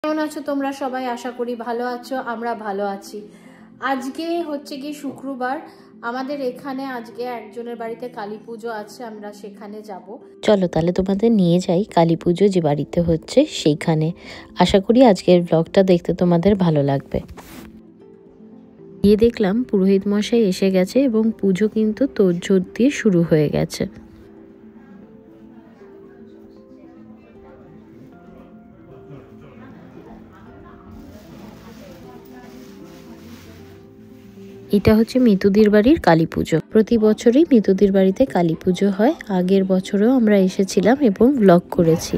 কেমন আছো তোমরা সবাই? আশা করি ভালো আছো, আমরা ভালো আছি। আজকে হচ্ছে কি শুক্রবার, আমাদের এখানে আজকে একজনের বাড়িতে কালী পুজো আছে, আমরা সেখানে যাব। চলো তাহলে তোমাদের নিয়ে যাই কালী পুজো যে বাড়িতে হচ্ছে সেইখানে। আশা করি আজকের ব্লগটা দেখতে তোমাদের ভালো লাগবে। গিয়ে দেখলাম পুরোহিত মশাই এসে গেছে এবং পুজো কিন্তু তোড়জোড় দিয়ে শুরু হয়ে গেছে। এটা হচ্ছে মিতুদির বাড়ির কালী পুজো। প্রতি বছরই মিতুদির বাড়িতে কালী পুজো হয়। আগের বছরেও আমরা এসেছিলাম এবং ব্লগ করেছি।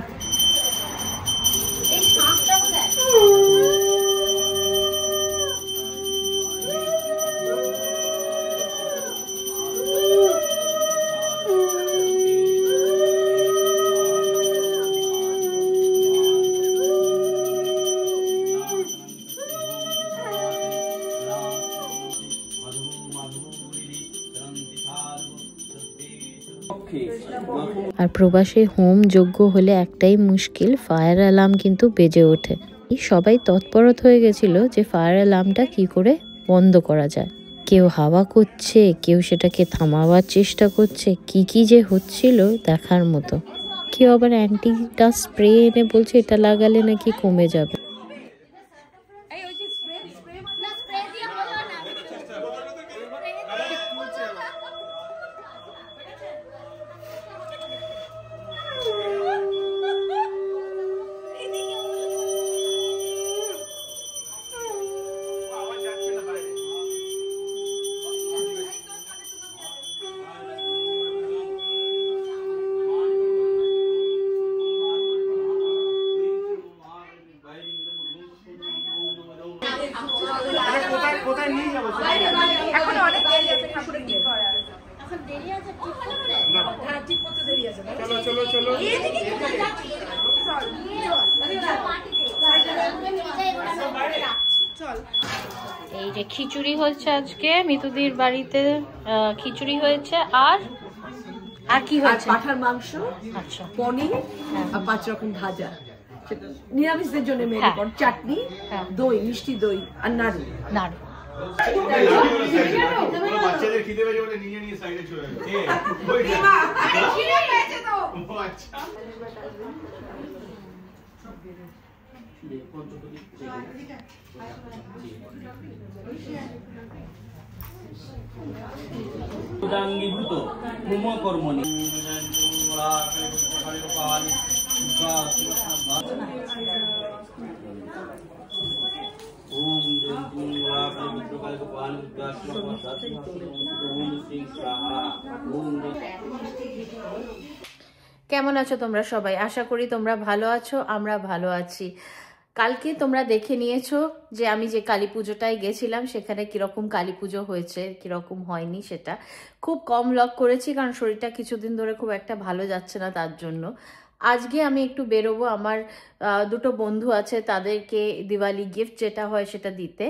আর প্রবাসে হোম যজ্ঞ হলে একটাই মুশকিল, ফায়ার অ্যালার্ম কিন্তু বেজে ওঠে। সবাই তৎপরত হয়ে গেছিল যে ফায়ার অ্যালার্মটা কি করে বন্ধ করা যায়। কেউ হাওয়া করছে, কেউ সেটাকে থামাবার চেষ্টা করছে, কি যে হচ্ছিল দেখার মতো। কেউ আবার অ্যান্টি ডাস্ট স্প্রে এনে বলছে এটা লাগালে নাকি কমে যাবে। এই যে খিচুড়ি হচ্ছে আজকে মিতুদির বাড়িতে, খিচুড়ি হয়েছে আর কি হয়েছে? পাঠার মাংস, আচ্ছা, পনির আর 5 রকম ভাজা। নিরামিষদের জন্য মেনু কোর্স, চাটনি, দই, মিষ্টি দই আর নাড়ু। বাচ্চাদের খিদে পেয়েছে বলে নিয়ে নিয়ে সাইডে চলে গেল। খিদে পেয়েছে তো। আচ্ছা। উদাঙ্গীভূত হোম কর্মণি কেমন আছো তোমরা সবাই? আশা করি তোমরা ভালো আছো, আমরা ভালো আছি। কালকে তোমরা দেখে নিয়েছো যে আমি যে কালী পুজোটায় গেছিলাম সেখানে কিরকম কালী পুজো হয়েছে, কিরকম হয়নি সেটা খুব কম ব্লগ করেছি, কারণ শরীরটা কিছুদিন ধরে খুব একটা ভালো যাচ্ছে না, তার জন্য। আজকে আমি একটু বেরোবো, আমার দুটো বন্ধু আছে, তাদেরকে দিওয়ালি গিফট যেটা হয় সেটা দিতে।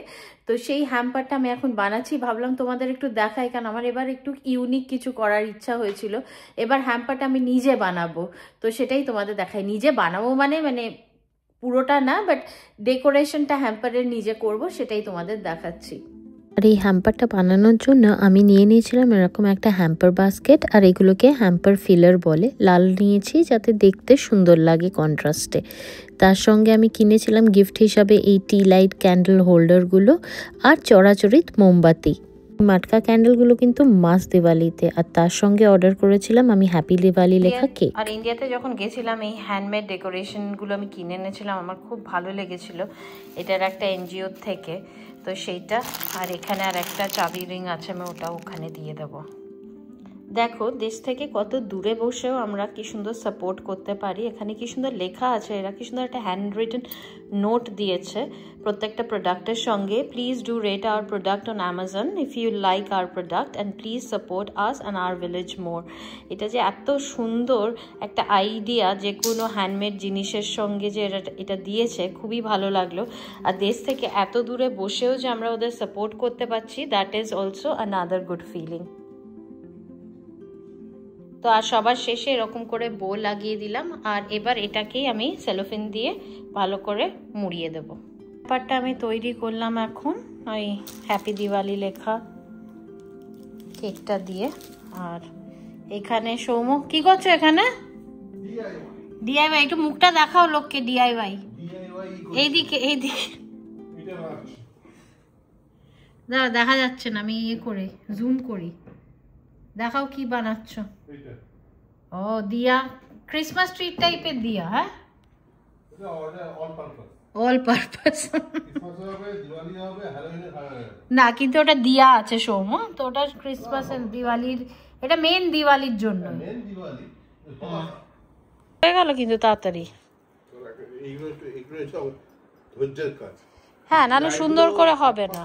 তো সেই হ্যাম্পারটা আমি এখন বানাচ্ছি, ভাবলাম তোমাদের একটু দেখাই, কারণ আমার এবার একটু ইউনিক কিছু করার ইচ্ছা হয়েছিল। এবার হ্যাম্পারটা আমি নিজে বানাবো, তো সেটাই তোমাদের দেখাই। নিজে বানাবো মানে পুরোটা না, বাট ডেকোরেশনটা হ্যাম্পারের নিজে করব, সেটাই তোমাদের দেখাচ্ছি। আর এই হ্যাম্পারটা বানানোর জন্য আমি নিয়ে নিয়েছিলাম এরকম একটা হ্যাম্পার বাস্কেট, আর এগুলোকে হ্যাম্পার ফিলার বলে। লাল নিয়েছি যাতে দেখতে সুন্দর লাগে কন্ট্রাস্টে। তার সঙ্গে আমি কিনেছিলাম গিফট হিসাবে এই টি লাইট ক্যান্ডেল হোল্ডারগুলো আর চড়াচড়িত মোমবাতি। মাটকা ক্যান্ডেলগুলো কিন্তু মাস্ট দিওয়ালিতে। আর তার সঙ্গে অর্ডার করেছিলাম আমি হ্যাপি দিওয়ালি লেখা কেক। আর ইন্ডিয়াতে যখন গেছিলাম এই হ্যান্ডমেড ডেকোরেশনগুলো আমি কিনে এনেছিলাম, আমার খুব ভালো লেগেছিল। এটার একটা এনজিও থেকে, তো সেইটা। আর এখানে আর একটা চাবি রিং আছে, আমি ওটা ওখানে দিয়ে দেবো। দেখো দেশ থেকে কত দূরে বসেও আমরা কি সুন্দর সাপোর্ট করতে পারি। এখানে কি সুন্দর লেখা আছে, এরা কি সুন্দর একটা হ্যান্ড রিটেন নোট দিয়েছে প্রত্যেকটা প্রোডাক্টের সঙ্গে। Please do rate our product on Amazon if you like our product and please support us and our village more. এটা যে এত সুন্দর একটা আইডিয়া, যে কোনো হ্যান্ডমেড জিনিসের সঙ্গে যে এটা দিয়েছে, খুবই ভালো লাগলো। আর দেশ থেকে এত দূরে বসেও যে আমরা ওদের সাপোর্ট করতে পারছি, that is also another good feeling. তো আর সবার শেষে এরকম করে বো লাগিয়ে দিলাম, আর এবার এটাকেই আমি সেলোফিন দিয়ে ভালো করে মুড়িয়ে দেব। ব্যাপারটা আমি তৈরি করলাম এখন ওই হ্যাপি দিওয়ালি লেখা কেকটা দিয়ে। আর এখানে সৌম কি করছো এখানে? ডিআইওয়াই। একটু মুখটা দেখাও লোককে। ডিআইওয়াই এইদিকে এইদিকে দাঁড়া, দেখা যাচ্ছে না, আমি ইয়ে করে জুম করি। দেখাও কি বানাচ্ছ। ও দিয়া, ক্রিসমাস ট্রি টাইপের দিয়া। হ্যাঁ, অল পারপাস না, কিন্তু ওটা দিয়া আছে সৌম, তো ওটা ক্রিসমাস দিওয়ালির, এটা মেন দিওয়ালির জন্য হয়ে গেল কিন্তু তাড়াতাড়ি। হ্যাঁ, নাহলে সুন্দর করে হবে না।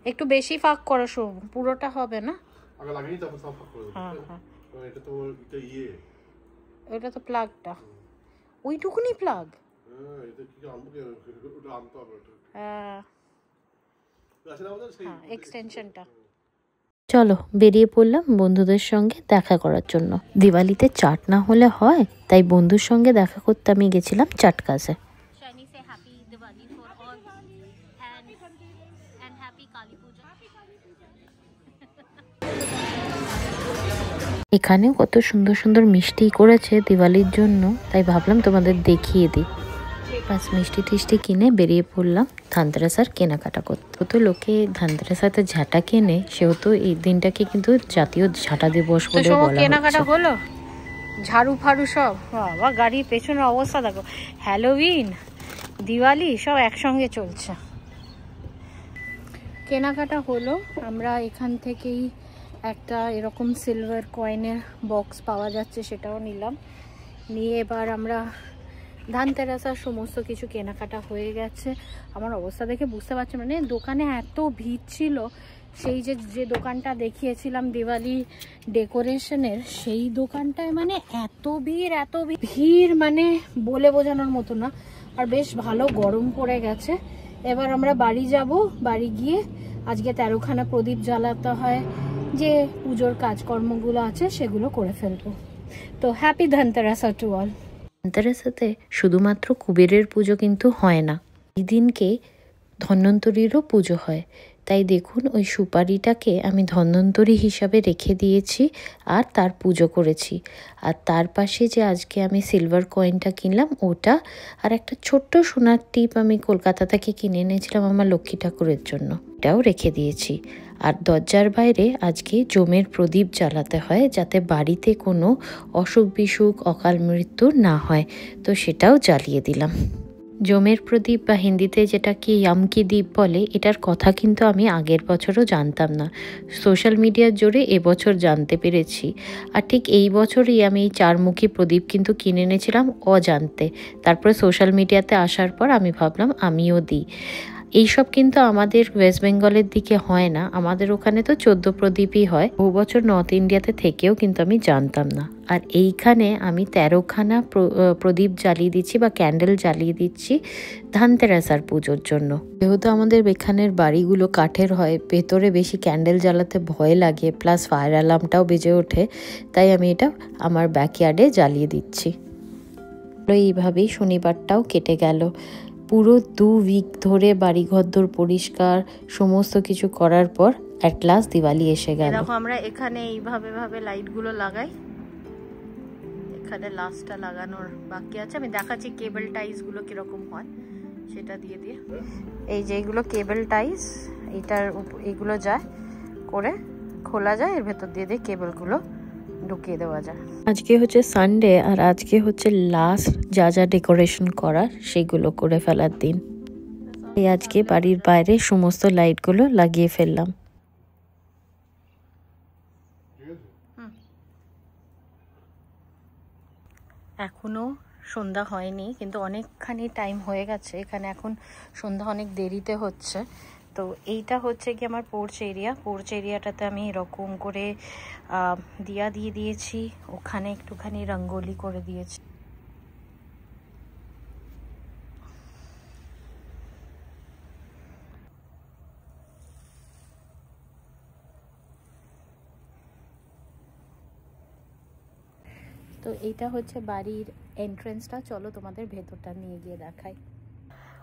একটু বেশি ফাঁক করো সৌম, পুরোটা হবে না। হ্যাঁ হ্যাঁ, ওটা তো প্লাগটা, ওইটুকুনি প্লাগ। হ্যাঁ, এক্সটেনশনটা। চলো বেরিয়ে পড়লাম বন্ধুদের সঙ্গে দেখা করার জন্য। দিওয়ালিতে চাট না হলে হয়, তাই বন্ধুর সঙ্গে দেখা করতে আমি গেছিলাম চাট কাজে। এখানে কত সুন্দর সুন্দর মিষ্টি করেছে দিওয়ালির জন্য, তাই ভাবলাম তোমাদের দেখিয়ে দিই। বাস মিষ্টি টিষ্টি কিনে বেরিয়ে পড়লাম ধানতেরাসের কেনাকাটা করতে। তো লোকে ধানতেরাসে ঝাঁটা কেনে, সেহেতু এই দিনটাকে কিন্তু জাতীয় ঝাঁটা দিবস বলে বলা হচ্ছে। কেনাকাটা হলো, ঝাড়ু ফাড়ু সব। বাবা, গাড়ির পেছনের অবস্থা দেখো। হ্যালোউইন, দিওয়ালি সব একসঙ্গে চলছে। কেনাকাটা হলো, আমরা এখান থেকেই একটা এরকম সিলভার কয়েনের বক্স পাওয়া যাচ্ছে, সেটাও নিলাম। নিয়ে এবার আমরা ধানতেরাসের সমস্ত কিছু কেনাকাটা হয়ে গেছে। আমার অবস্থা দেখে বুঝতে পারছি, মানে দোকানে এত ভিড় ছিল। সেই যে দোকানটা দেখিয়েছিলাম দিওয়ালি ডেকোরেশনের, সেই দোকানটায় মানে এত ভিড় মানে বলে বোঝানোর মতো না। আর বেশ ভালো গরম পড়ে গেছে। এবার আমরা বাড়ি যাব, বাড়ি গিয়ে আজকে 13খানা প্রদীপ জ্বালাতে হয়, যে পুজোর কাজকর্মগুলো আছে সেগুলো করে ফেলবো। তো হ্যাপি ধনতেরাস টু অল। ধনতেরাসে শুধুমাত্র কুবেরের পুজো কিন্তু হয় না, এই দিনকে ধন্বন্তরীরও পুজো হয়। তাই দেখুন, ওই সুপারিটাকে আমি ধন্বন্তরী হিসাবে রেখে দিয়েছি আর তার পুজো করেছি। আর তার পাশে যে আজকে আমি সিলভার কয়েনটা কিনলাম ওটা, আর একটা ছোট্ট সোনার টিপ আমি কলকাতা থেকে কিনে এনেছিলাম আমার লক্ষ্মী ঠাকুরের জন্য, এটাও রেখে দিয়েছি। আর দরজার বাইরে আজকে জমের প্রদীপ জ্বালাতে হয়, যাতে বাড়িতে কোনো অসুখ বিসুখ অকাল মৃত্যু না হয়, তো সেটাও জ্বালিয়ে দিলাম। জমের প্রদীপ বা হিন্দিতে যেটা কি ইয়ামকি দ্বীপ বলে, এটার কথা কিন্তু আমি আগের বছরও জানতাম না। সোশ্যাল মিডিয়ার জোরে এবছর জানতে পেরেছি। আর ঠিক এই বছরই আমি এই চারমুখী প্রদীপ কিন্তু কিনে এনেছিলাম অজান্তে। তারপরে সোশ্যাল মিডিয়াতে আসার পর আমি ভাবলাম আমিও দিই। এইসব কিন্তু আমাদের ওয়েস্ট বেঙ্গলের দিকে হয় না, আমাদের ওখানে তো 14 প্রদীপই হয়। বহু বছর নর্থ ইন্ডিয়াতে থেকেও কিন্তু আমি জানতাম না। আর এইখানে আমি 13খানা প্রদীপ জ্বালিয়ে দিচ্ছি বা ক্যান্ডেল জ্বালিয়ে দিচ্ছি ধানতেরাসার পুজোর জন্য। যেহেতু আমাদের এখানের বাড়িগুলো কাঠের হয়, ভেতরে বেশি ক্যান্ডেল জ্বালাতে ভয় লাগে, প্লাস ফায়ার অ্যালার্মটাও বেজে ওঠে, তাই আমি এটা আমার ব্যাকইয়ার্ডে জ্বালিয়ে দিচ্ছি। এইভাবেই শনিবারটাও কেটে গেল। পুরো 2 উইক ধরে বাড়িঘরদোর পরিষ্কার সমস্ত কিছু করার পর অ্যাট লাস্ট দিওয়ালি এসে গেল। দেখো, আমরা এখানে এইভাবে লাইটগুলো লাগাই। এখানে লাস্টটা লাগানোর বাকি আছে, আমি দেখাচ্ছি কেবল টাইসগুলো কিরকম হয় সেটা দিয়ে। এই যে এইগুলো কেবল টাইস, এইগুলো যায় করে খোলা যায়, এর ভেতর দিয়ে কেবলগুলো ঢুকিয়ে দেওয়া যায়। আজকে হচ্ছে সানডে, আর আজকে হচ্ছে লাস্ট যা ডেকোরেশন করার সেগুলো করে ফেলার দিন। এই আজকে বাড়ির বাইরে সমস্ত লাইটগুলো লাগিয়ে ফেললাম। এখনো সন্ধ্যা হয়নি, কিন্তু অনেকখানি টাইম হয়ে গেছে। এখানে এখন সন্ধ্যা অনেক দেরিতে হচ্ছে। তো এইটা হচ্ছে কি আমার পোর্চ এরিয়াটাতে আমি এরকম করে দিয়া দিয়ে দিয়েছি, ওখানে একটুখানি রঙ্গোলি করে দিয়েছি। তো এইটা হচ্ছে বাড়ির এন্ট্রেন্সটা। চলো তোমাদের ভেতরটা নিয়ে গিয়ে দেখাই।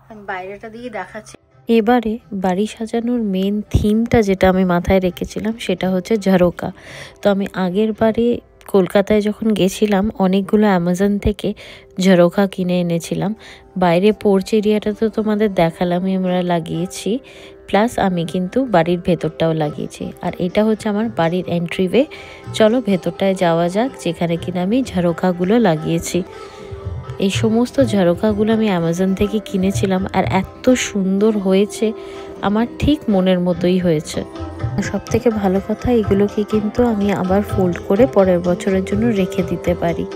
আমি বাইরেটা দিয়ে দেখাচ্ছি। এবারে বাড়ি সাজানোর মেন থিমটা যেটা আমি মাথায় রেখেছিলাম সেটা হচ্ছে ঝারোকা। তো আমি আগের বারে কলকাতায় যখন গেছিলাম অনেকগুলো অ্যামাজন থেকে ঝারোকা কিনে এনেছিলাম। বাইরে পোর্চ এরিয়াটা তো তোমাদের দেখালামই আমরা লাগিয়েছি, প্লাস আমি কিন্তু বাড়ির ভেতরটাও লাগিয়েছি। আর এটা হচ্ছে আমার বাড়ির এন্ট্রিওয়ে। চলো ভেতরটায় যাওয়া যাক, যেখানে কিনা আমি ঝারোকাগুলো লাগিয়েছি। এই সমস্ত ঝারোকাগুলো আমি অ্যামাজন থেকে কিনেছিলাম, আর এত সুন্দর হয়েছে, আমার ঠিক মনের মতোই হয়েছে। সব থেকে ভালো কথা, এগুলোকে কিন্তু আমি আবার ফোল্ড করে পরের বছরের জন্য রেখে দিতে পারি।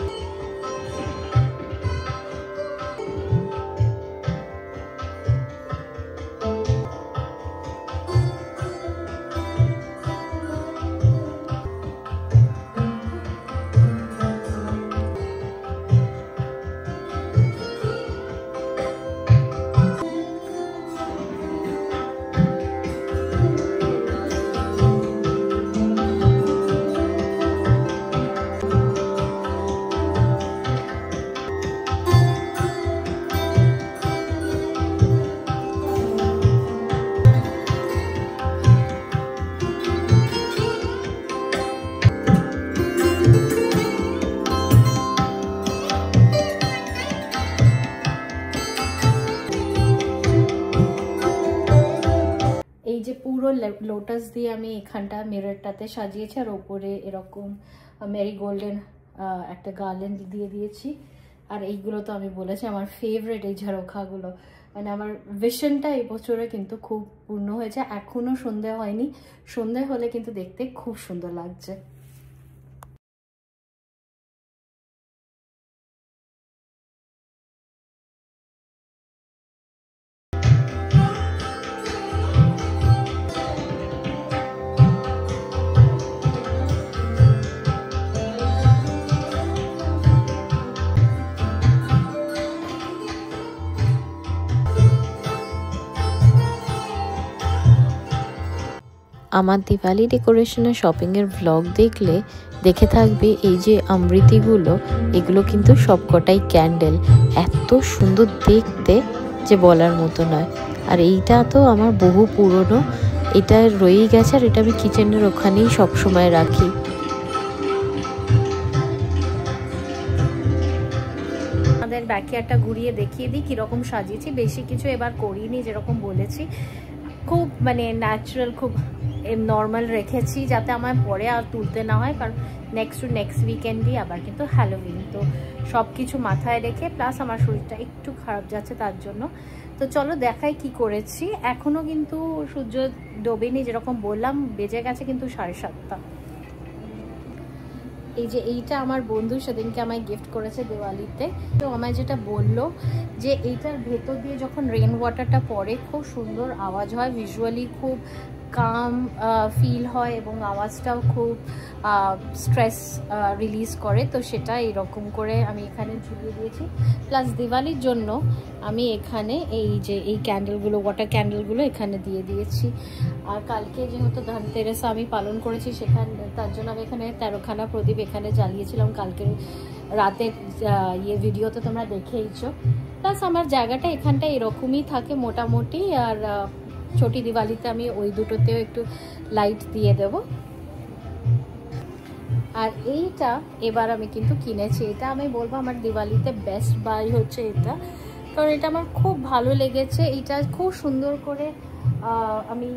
এই যে পুরো লোটাস দিয়ে আমি এখানটা মিররটাতে সাজিয়েছি, আর ওপরে এরকম মেরি গোল্ডেন একটা গার্ল্যান্ড দিয়ে দিয়েছি। আর এইগুলো তো আমি বলেছি আমার ফেভারিট, এই ঝারোখাগুলো। মানে আমার ভিশনটা এই বছরে কিন্তু খুব পূর্ণ হয়েছে। এখনো সন্ধে হয়নি, সন্ধে হলে কিন্তু দেখতে খুব সুন্দর লাগছে। আমার দিওয়ালি ডেকোরেশনের শপিংয়ের ভ্লগ দেখলে দেখে থাকবে এই যে আমৃতিগুলো, এগুলো কিন্তু সবকটাই ক্যান্ডেল। এত সুন্দর দেখতে যে বলার মতো নয়। আর এইটা তো আমার বহু পুরনো, এটা রয়েই গেছে, আর এটা আমি কিচেনের ওখানেই সবসময় রাখি। আমাদের ব্যাকইয়ার্ডটা ঘুরিয়ে দেখিয়ে দিই কীরকম সাজিয়েছি। বেশি কিছু এবার করিনি, যেরকম বলেছি খুব মানে ন্যাচারাল, খুব নর্মাল রেখেছি, যাতে আমার পরে আর তুলতে না হয়, কারণ নেক্সট উইকেন্ডই আবার কিন্তু হ্যালোউইন। তো সব কিছু মাথায় রেখে, প্লাস আমার শরীরটা একটু খারাপ যাচ্ছে তার জন্য। তো চলো দেখাই কি করেছি। এখনও কিন্তু সূর্য ডোবেনি, যেরকম বললাম বেজে গেছে কিন্তু 7:30। এই যে এইটা আমার বন্ধু সেদিনকে আমায় গিফট করেছে দিওয়ালিতে। তো আমায় যেটা বললো যে এইটার ভেতর দিয়ে যখন রেন ওয়াটারটা পড়ে খুব সুন্দর আওয়াজ হয়, ভিজুয়ালি খুব কাম ফিল হয়, এবং আওয়াজটাও খুব স্ট্রেস রিলিজ করে। তো সেটা এরকম করে আমি এখানে ঝুলিয়ে দিয়েছি। প্লাস দিওয়ালির জন্য আমি এখানে এই যে এই ক্যান্ডেলগুলো, ওয়াটার ক্যান্ডেলগুলো এখানে দিয়ে দিয়েছি। আর কালকে যেহেতু ধনতেরাস আমি পালন করেছি, সেখানে তার জন্য আমি এখানে 13খানা প্রদীপ এখানে জ্বালিয়েছিলাম কালকে রাতে। ভিডিওতে তোমরা দেখেইছো। প্লাস আমার জায়গাটা এখানটা এরকমই থাকে মোটামুটি। আর ছোটি দিওয়ালিতে আমি ওই দুটোতেও একটু লাইট দিয়ে দেব। আর এইটা এবার আমি কিন্তু কিনেছি, এটা আমি বলবো আমার দিওয়ালিতে বেস্ট বাই হচ্ছে এটা, কারণ এটা আমার খুব ভালো লেগেছে। এটা খুব সুন্দর করে আমি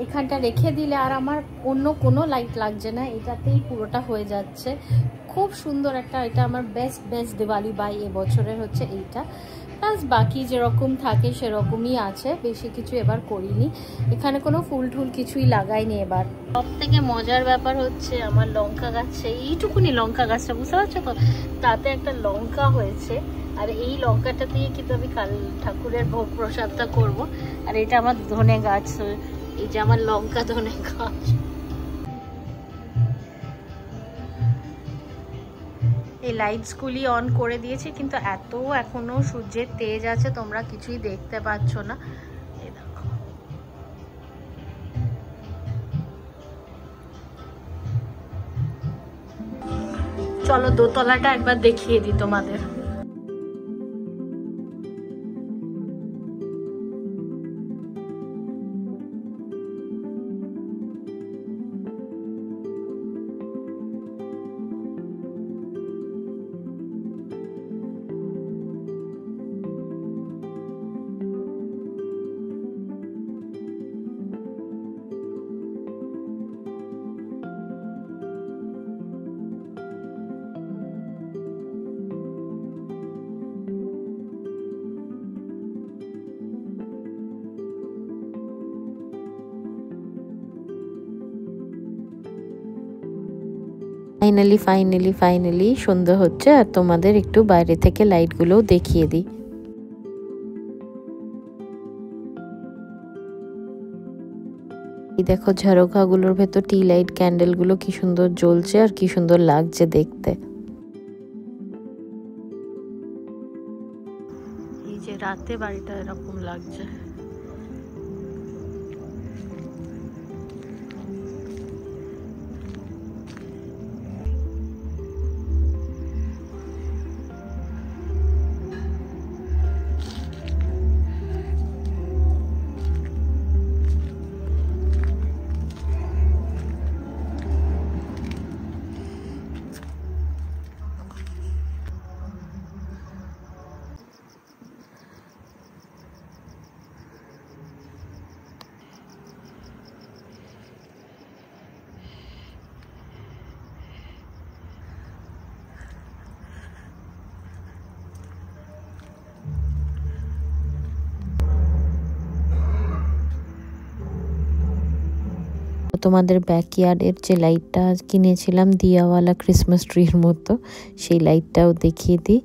এখানটা রেখে দিলে আর আমার অন্য কোনো লাইট লাগছে না, এটাতেই পুরোটা হয়ে যাচ্ছে। খুব সুন্দর একটা, এটা আমার বেস্ট দিওয়ালি বাই এবছরের হচ্ছে এইটা। প্লাস বাকি যেরকম থাকে সেরকমই আছে, বেশি কিছু এবার করিনি। এখানে কোনো ফুল টুল কিছুই লাগাইনি এবার। সব থেকে মজার ব্যাপার হচ্ছে আমার লঙ্কা গাছে, এইটুকুনি লঙ্কা গাছটা, বুঝতে পারছো তো, তাতে একটা লঙ্কা হয়েছে। আর এই লঙ্কাটা দিয়ে কিন্তু আমি কাল ঠাকুরের ভোগ প্রসাদটা করব। আর এটা আমার ধনে গাছ, এই যে আমার লঙ্কা ধনে গাছ। এই লাইটসগুলি অন করে দিয়েছি, কিন্তু এত এখনো সূর্যের তেজ আছে, তোমরা কিছুই দেখতে পাচ্ছ না। এই দেখো, চলো দোতলাটা একবার দেখিয়ে দিই তোমাদের। ফাইনালি সন্ধ্যা হচ্ছে, আর তোমাদের একটু বাইরে থেকে লাইটগুলোও দেখিয়ে দিই। এই দেখো ঝাড়খাগুলোর ভেতর টি লাইট ক্যান্ডেলগুলো কি সুন্দর জ্বলছে আর কি সুন্দর লাগছে দেখতে। এই যে রাতে বাড়িটা এরকম লাগছে। তোমাদের ব্যাকইয়ার্ডের যে লাইটটা কিনেছিলাম দিয়াওয়ালা ক্রিসমাস ট্রির মতো, সেই লাইটটাও দেখিয়ে দিই,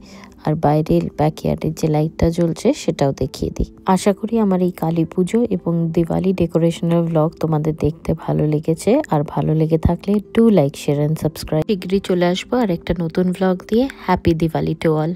আর বাইরের ব্যাকইয়ার্ডের যে লাইটটা জ্বলছে সেটাও দেখিয়ে দিই। আশা করি আমার এই কালী পুজো এবং দিওয়ালি ডেকোরেশনের ব্লগ তোমাদের দেখতে ভালো লেগেছে, আর ভালো লেগে থাকলে do like, share and subscribe. শীঘ্রই চলে আসবো আর একটা নতুন ব্লগ দিয়ে। Happy Diwali to all.